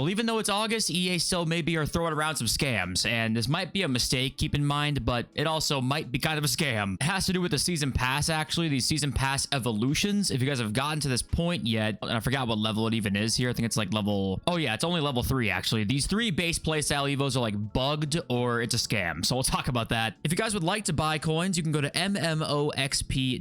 Well, even though it's August, EA still maybe are throwing around some scams, and this might be a mistake, keep in mind, but it also might be kind of a scam. It has to do with the season pass, actually, these season pass evolutions. If you guys have gotten to this point yet, and I forgot what level it even is here. I think it's like level, oh yeah, it's only level 3 actually. These 3 base playstyle evos are like bugged or it's a scam. So we'll talk about that. If you guys would like to buy coins, you can go to mmoxp.com.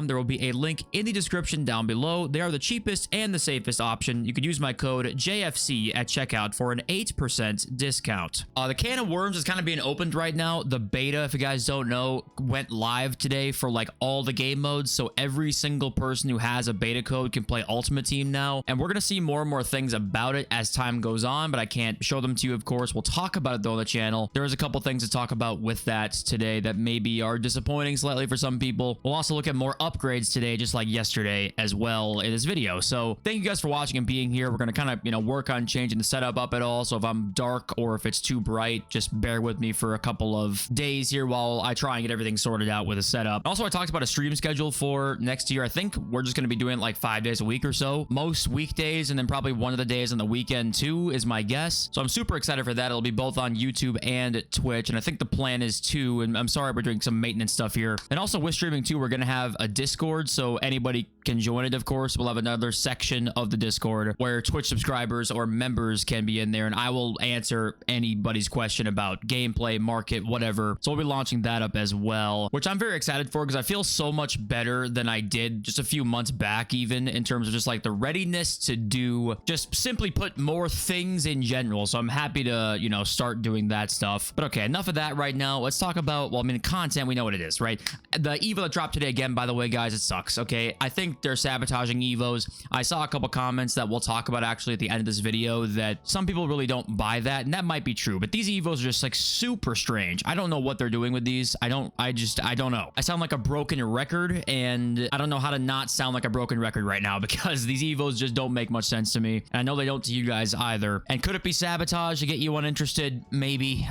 There will be a link in the description down below. They are the cheapest and the safest option. You can use my code JFC at checkout for an 8% discount. The can of worms is kind of being opened right now. The beta, if you guys don't know, went live today for like all the game modes. So every single person who has a beta code can play Ultimate Team now. And we're going to see more and more things about it as time goes on, but I can't show them to you, of course. We'll talk about it though on the channel. There's a couple things to talk about with that today that maybe are disappointing slightly for some people. We'll also look at more upgrades today, just like yesterday as well in this video. So thank you guys for watching and being here. We're going to kind of, work on changing the setup up at all. So if I'm dark or if it's too bright, just bear with me for a couple of days here while I try and get everything sorted out with a setup. Also, I talked about a stream schedule for next year. I think we're just going to be doing like 5 days a week or so, most weekdays, and then probably one of the days on the weekend too is my guess. So I'm super excited for that. It'll be both on YouTube and Twitch, and I think the plan is to, and I'm sorry we're doing some maintenance stuff here, and also with streaming too, we're going to have a Discord so anybody can join it. Of course, we'll have another section of the Discord where Twitch subscribers or members can be in there, and I will answer anybody's question about gameplay, market, whatever. So we'll be launching that up as well, which I'm very excited for because I feel so much better than I did just a few months back, even in terms of just like the readiness to do, just simply put, more things in general. So I'm happy to, start doing that stuff. But okay, enough of that right now. Let's talk about, well, I mean, content, we know what it is, right? The Evo that dropped today, again, by the way, guys, it sucks, okay? I think they're sabotaging Evos. I saw a couple comments that we'll talk about actually at the end of this video that some people really don't buy that, and that might be true, but these Evos are just like super strange. I don't know what they're doing with these. I don't know. I sound like a broken record, and I don't know how to not sound like a broken record right now because these Evos just don't make much sense to me, and I know they don't to you guys either. And could it be sabotage to get you uninterested? Maybe.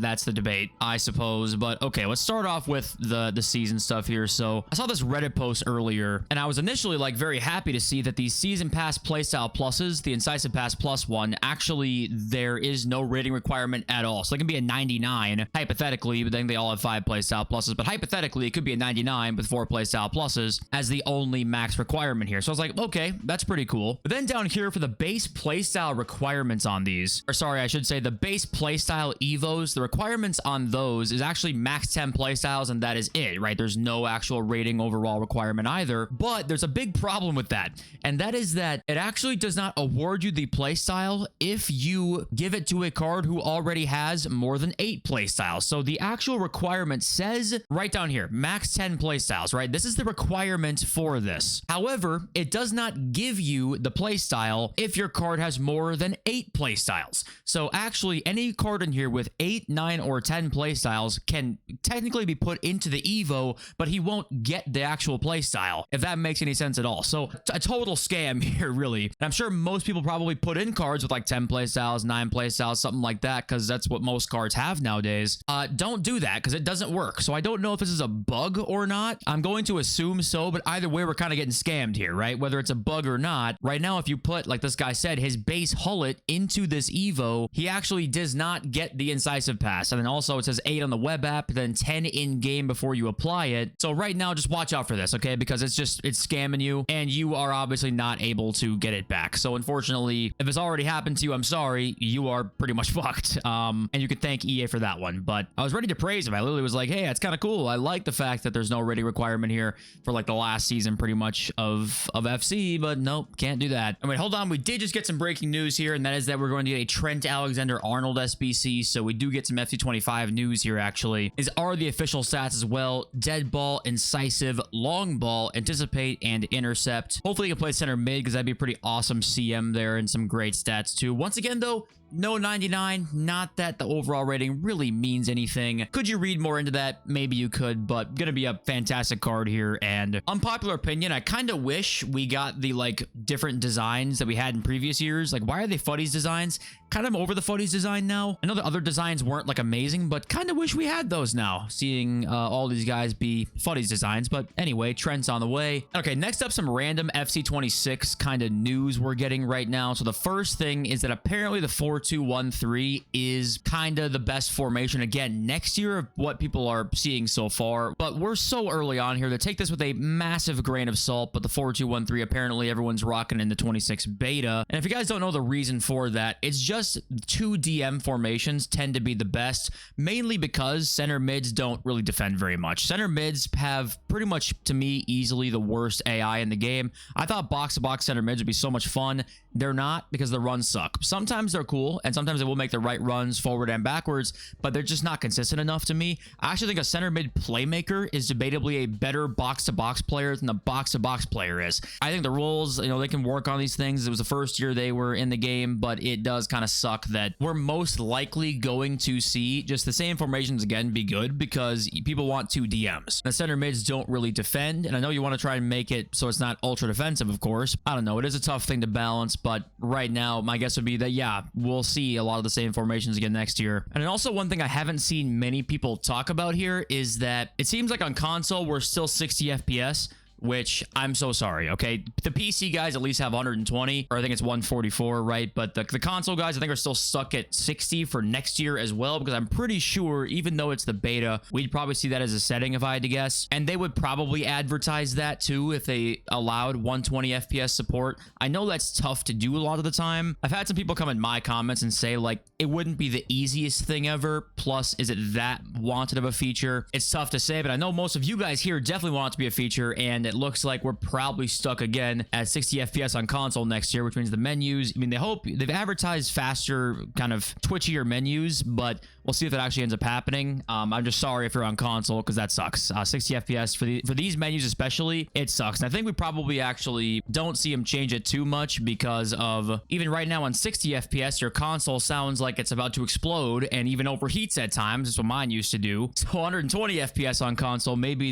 That's the debate, I suppose. But okay, let's start off with the season stuff here. So I saw this Reddit post earlier, and I was initially like very happy to see that these season pass playstyle pluses, the incisive pass plus one, actually there is no rating requirement at all. So it can be a 99 hypothetically, but then they all have 5 playstyle pluses. But hypothetically, it could be a 99 with 4 playstyle pluses as the only max requirement here. So I was like, okay, that's pretty cool. But then down here for the base playstyle requirements on these, or sorry, I should say the base playstyle evos, the requirements on those is actually max 10 playstyles, and that is it, right? There's no actual rating overall requirement either. But there's a big problem with that, and that is that it actually does not award you the playstyle if you give it to a card who already has more than 8 playstyles. So the actual requirement says right down here, max 10 playstyles, right? This is the requirement for this. However, it does not give you the playstyle if your card has more than 8 playstyles. So actually, any card in here with 8, 9, or 10 playstyles can technically be put into the Evo, but he won't get the actual playstyle, if that makes any sense at all. So a total scam here, really. And I'm sure most people probably put in cards with like 10 playstyles, 9 playstyles, something like that, because that's what most cards have nowadays. Don't do that because it doesn't work. So I don't know if this is a bug or not. I'm going to assume so, but either way, we're kind of getting scammed here, right? Whether it's a bug or not. Right now, if you put, like this guy said, his base hullet into this Evo, he actually does not get the incisive pass. And then also it says 8 on the web app, then 10 in game before you apply it. So right now, just watch out for this, okay? Because it's scamming you, and you are obviously not able to get it back. So unfortunately, if it's already happened to you, I'm sorry, you are pretty much fucked. And you can thank EA for that one. But I was ready to praise him. I literally was like, hey, that's kind of cool. I like the fact that there's no rating requirement here for like the last season pretty much of FC, but nope, can't do that. I mean, hold on, we did just get some breaking news here, and that is that we're going to get a Trent Alexander-Arnold SBC, so we do get some FC25 news here, actually. These are the official stats as well. Dead ball, incisive, long ball, anticipate, and intercept. Hopefully you can play center mid, because that'd be a pretty awesome CM there, and some great stats too. Once again, though, no 99. Not that the overall rating really means anything. Could you read more into that? Maybe you could, but gonna be a fantastic card here. And unpopular opinion, I kind of wish we got the like different designs that we had in previous years. Like, why are they futties designs? Kind of over the futties design now. I know the other designs weren't like amazing, but kind of wish we had those now, seeing all these guys be futties designs. But anyway, trend's on the way. Okay, next up, some random FC26 kind of news we're getting right now. So the first thing is that apparently the 4-2-1-3 is kind of the best formation again next year of what people are seeing so far. But we're so early on here to take this with a massive grain of salt. But the 4-2-1-3, apparently everyone's rocking in the 26 beta. And if you guys don't know the reason for that, it's just two DM formations tend to be the best, mainly because center mids don't really defend very much. Center mids have pretty much, to me, easily the worst AI in the game. I thought box-to-box center mids would be so much fun. They're not, because the runs suck. Sometimes they're cool, and sometimes they will make the right runs forward and backwards, but they're just not consistent enough to me. I actually think a center mid playmaker is debatably a better box-to-box player than the box-to-box player is. I think the rules, they can work on these things. It was the first year they were in the game, but it does kind of suck that we're most likely going to see just the same formations again be good because people want two DMs. The center mids don't really defend, and I know you want to try and make it so it's not ultra defensive, of course. I don't know. It is a tough thing to balance, but right now, my guess would be that, yeah, we'll see a lot of the same formations again next year. And then also one thing I haven't seen many people talk about here is that it seems like on console, we're still 60 FPS, which I'm so sorry, okay? The PC guys at least have 120, or I think it's 144, right? But the console guys, I think, are still stuck at 60 for next year as well, because I'm pretty sure, even though it's the beta, we'd probably see that as a setting if I had to guess. And they would probably advertise that too if they allowed 120 FPS support. I know that's tough to do a lot of the time. I've had some people come in my comments and say, like, it wouldn't be the easiest thing ever. Plus, is it that wanted of a feature? It's tough to say, but I know most of you guys here definitely want it to be a feature, and it looks like we're probably stuck again at 60 FPS on console next year, which means the menus, I mean, they've advertised faster, kind of twitchier menus, but we'll see if that actually ends up happening. I'm just sorry if you're on console, because that sucks. 60 FPS for these menus especially, it sucks. And I think we probably actually don't see them change it too much, because of even right now on 60 FPS, your console sounds like it's about to explode and even overheats at times. That's what mine used to do. So 120 FPS on console, maybe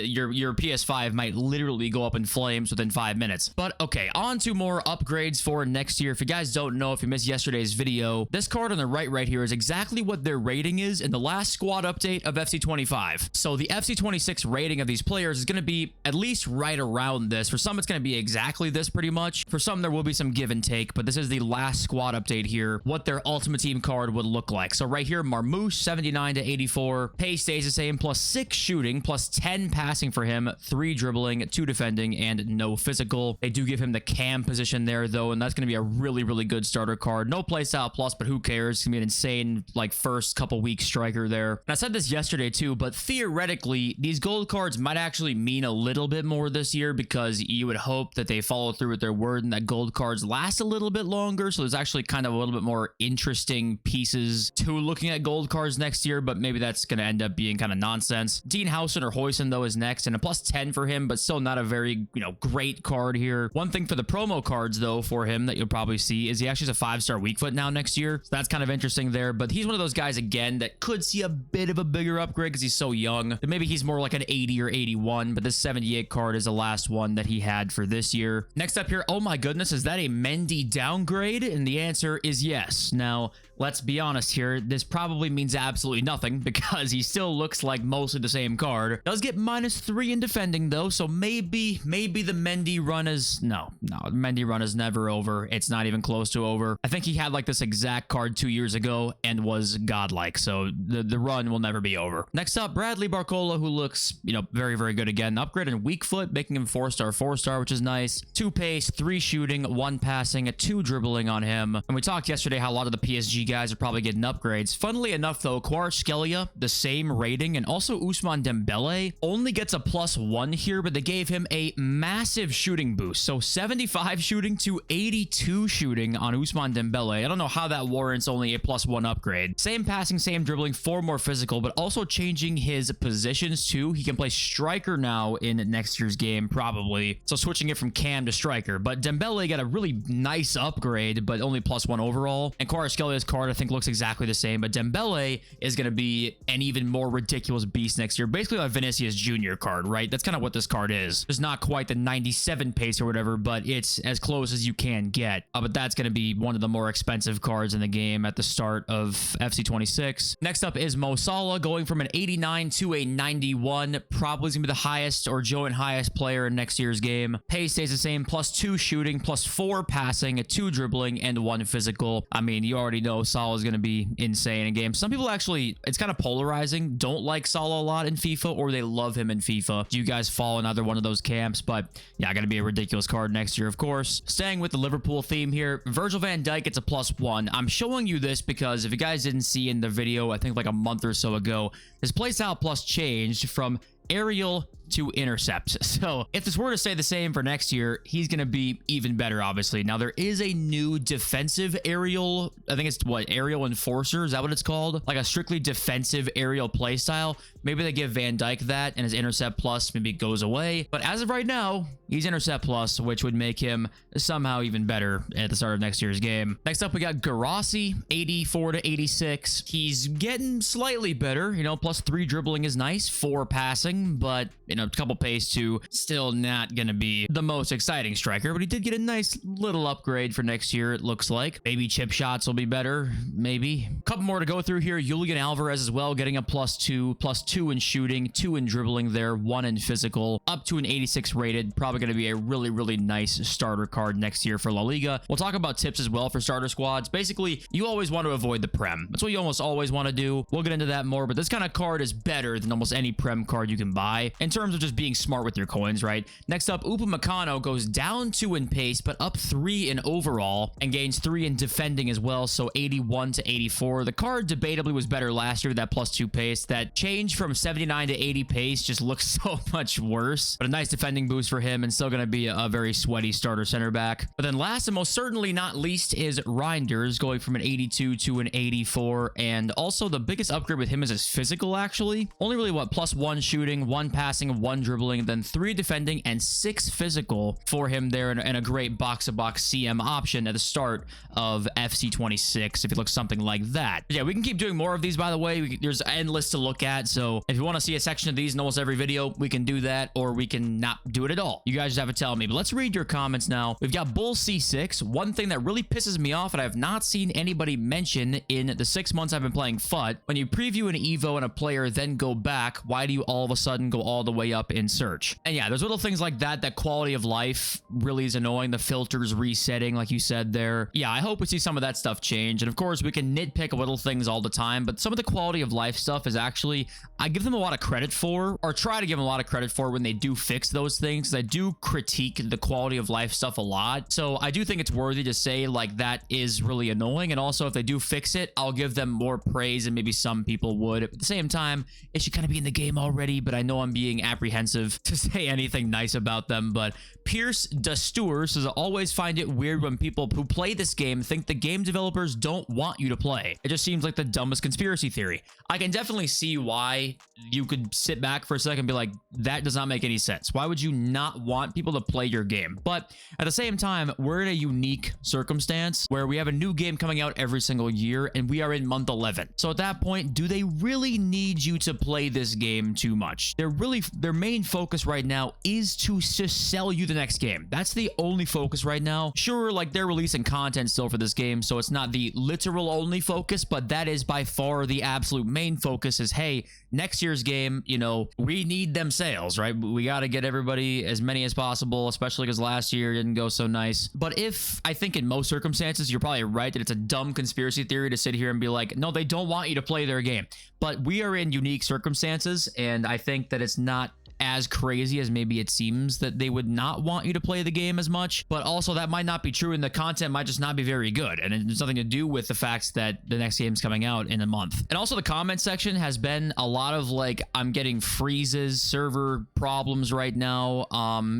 your PS5 might literally go up in flames within 5 minutes. But okay, on to more upgrades for next year. If you guys don't know, if you missed yesterday's video, this card on the right here is exactly what their rating is in the last squad update of FC25. So the FC26 rating of these players is going to be at least right around this. For some, it's going to be exactly this pretty much. For some, there will be some give and take, but this is the last squad update here, what their Ultimate Team card would look like. So right here, Marmouche, 79 to 84. Pace stays the same, plus 6 shooting, plus 10 passing for him, 3 dribbling, 2 defending, and no physical. They do give him the cam position there, though, and that's going to be a really, really good starter card. No playstyle plus, but who cares? It's going to be an insane, like, first couple weeks striker there. And I said this yesterday, too, but theoretically, these gold cards might actually mean a little bit more this year, because you would hope that they follow through with their word and that gold cards last a little bit longer, so there's actually kind of a little bit more interesting pieces to looking at gold cards next year, but maybe that's going to end up being kind of nonsense. Dean Howson or Hoyson, though, is next, and a plus 10 for him, but still not a very, great card here. One thing for the promo cards, though, for him that you'll probably see is he actually has a 5-star weak foot now next year. So that's kind of interesting there, but he's one of those guys, again, that could see a bit of a bigger upgrade because he's so young. But maybe he's more like an 80 or 81, but this 78 card is the last one that he had for this year. Next up here, oh my goodness, is that a Mendy downgrade? And the answer is yes. Now, let's be honest here, this probably means absolutely nothing because he still looks like mostly the same card. Does get -3 in defending, though, so maybe the Mendy run is... No, Mendy run is never over. It's not even close to over. I think he had like this exact card 2 years ago and was godlike, so the run will never be over. Next up, Bradley Barcola, who looks, very, very good again. Upgrade in weak foot, making him 4-star, which is nice. 2 pace, 3 shooting, 1 passing, 2 dribbling on him. And we talked yesterday how a lot of the PSG guys are probably getting upgrades. Funnily enough, though, Kvaratskhelia, the same rating, and also Ousmane Dembele only gets a +1 here, but they gave him a massive shooting boost. So 75 shooting to 82 shooting on Ousmane Dembele. I don't know how that warrants only a +1 upgrade. Same passing, same dribbling, 4 more physical, but also changing his positions too. He can play striker now in next year's game, probably. So switching it from cam to striker. But Dembele got a really nice upgrade, but only +1 overall. And Kvaratskhelia card, I think, looks exactly the same. But Dembele is going to be an even more ridiculous beast next year. Basically a Vinicius Jr. card, right? That's kind of what this card is. It's not quite the 97 pace or whatever, but it's as close as you can get. But that's going to be one of the more expensive cards in the game at the start of FC 26. Next up is Mo Salah, going from an 89 to a 91. Probably going to be the highest or joint highest player in next year's game. Pace stays the same, +2 shooting, +4 passing, 2 dribbling, and 1 physical. I mean, you already know Salah is going to be insane in game. Some people actually, it's kind of polarizing, don't like Salah a lot in FIFA, or they love him in FIFA. Do you guys fall in either one of those camps? But yeah, going to be a ridiculous card next year, of course. Staying with the Liverpool theme here, Virgil van Dijk gets a +1. I'm showing you this because if you guys didn't see in the video, I think like a month or so ago, his playstyle plus changed from aerial to intercept. So if this were to stay the same for next year, he's going to be even better, obviously. Now, there is a new defensive aerial. I think it's what? Aerial Enforcer? Is that what it's called? Like a strictly defensive aerial playstyle. Maybe they give Van Dijk that and his intercept plus maybe goes away. But as of right now, he's intercept plus, which would make him somehow even better at the start of next year's game. Next up, we got Garassi, 84 to 86. He's getting slightly better. You know, +3 dribbling is nice, 4 passing, but you know, a couple pace too. Still not gonna be the most exciting striker, but he did get a nice little upgrade for next year, it looks like. Maybe chip shots will be better, maybe. A couple more to go through here. Julian Alvarez as well, getting a +2 in shooting, 2 in dribbling there, 1 in physical, up to an 86 rated. Probably gonna be a really nice starter card next year for La Liga. We'll talk about tips as well for starter squads. Basically, you always want to avoid the Prem. That's what you almost always want to do. We'll get into that more, but this kind of card is better than almost any Prem card you can buy in terms of just being smart with your coins, right? Next up, Upamecano goes down 2 in pace, but up 3 in overall and gains 3 in defending as well. So 81 to 84. The card debatably was better last year, that +2 pace. That change from 79 to 80 pace just looks so much worse, but a nice defending boost for him and still going to be a very sweaty starter center back. But then last and most certainly not least is Reinders, going from an 82 to an 84. And also the biggest upgrade with him is his physical, actually. Only really, what, +1 shooting, 1 passing, 1 dribbling, then 3 defending, and 6 physical for him there, and a great box-to-box CM option at the start of FC 26, if it looks something like that. But yeah, we can keep doing more of these, by the way. There's endless to look at, so if you want to see a section of these in almost every video, we can do that, or we can not do it at all. You guys just have to tell me. But let's read your comments now. We've got Bull C6. One thing that really pisses me off, and I have not seen anybody mention in the 6 months I've been playing FUT, when you preview an Evo and a player then go back, why do you all of a sudden go all the way up in search? And yeah, there's little things like that. That quality of life really is annoying. The filters resetting, like you said there. Yeah, I hope we see some of that stuff change. And of course, we can nitpick little things all the time, but some of the quality of life stuff is actually, I give them a lot of credit for, or try to give them a lot of credit for when they do fix those things. I do critique the quality of life stuff a lot. So I do think it's worthy to say, like, that is really annoying. And also, if they do fix it, I'll give them more praise than maybe some people would. At the same time, it should kind of be in the game already, but I know I'm being apprehensive to say anything nice about them. But Pierce Dastour says, I always find it weird when people who play this game think the game developers don't want you to play. It just seems like the dumbest conspiracy theory. I can definitely see why you could sit back for a second and be like, that does not make any sense. Why would you not want people to play your game? But at the same time, we're in a unique circumstance where we have a new game coming out every single year, and we are in month 11. So at that point, do they really need you to play this game too much? Their main focus right now is to just sell you the next game. That's the only focus right now. Sure, like, they're releasing content still for this game, so it's not the literal only focus, but that is by far the absolute main focus is, hey, next year's game, you know, we need them sales, right? We got to get everybody as many as possible, especially because last year didn't go so nice. But if, I think in most circumstances, you're probably right that it's a dumb conspiracy theory to sit here and be like, no, they don't want you to play their game. But we are in unique circumstances, and I think that it's not as crazy as maybe it seems that they would not want you to play the game as much, but also that might not be true and the content might just not be very good. And it's nothing to do with the fact that the next game's coming out in a month. And also the comment section has been a lot of like, I'm getting freezes, server problems right now.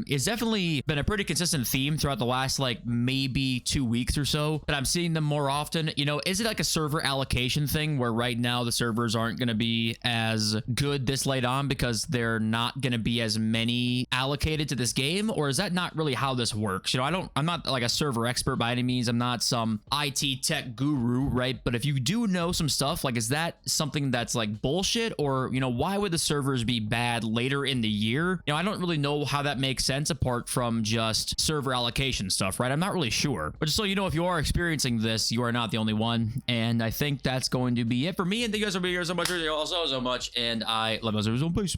It's definitely been a pretty consistent theme throughout the last like maybe 2 weeks or so that I'm seeing them more often. You know, is it like a server allocation thing where right now the servers aren't going to be as good this late on because they're not going to be as many allocated to this game? Or is that not really how this works? You know, I'm not like a server expert by any means. I'm not some IT tech guru, right? But if you do know some stuff, like, is that something that's like bullshit? Or, you know, why would the servers be bad later in the year? You know, I don't really know how that makes sense apart from just server allocation stuff, right? I'm not really sure. But just so you know, if you are experiencing this, you are not the only one. And I think that's going to be it for me. And thank you guys for being here so much. Thank you all so much. And I love you guys. Peace.